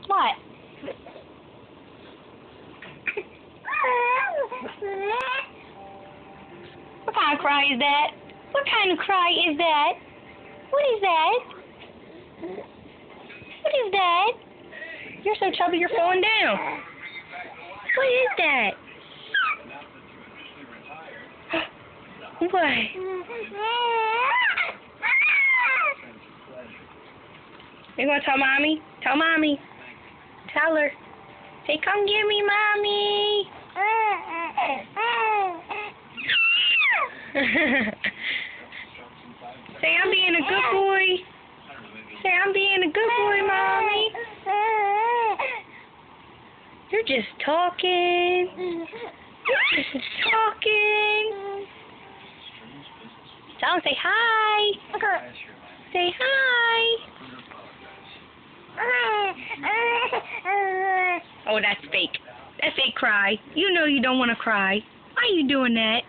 What? What kind of cry is that? What kind of cry is that? What is that? What is that? You're so chubby you're falling down. What is that? What? You gonna tell Mommy? Tell Mommy. Tell her. Say, come get me, Mommy. Say, I'm being a good boy. Say, I'm being a good boy, Mommy. You're just talking. You're just talking. Tell him, say hi. Say hi. Oh, that's fake. That's fake cry. You know you don't want to cry. Why are you doing that?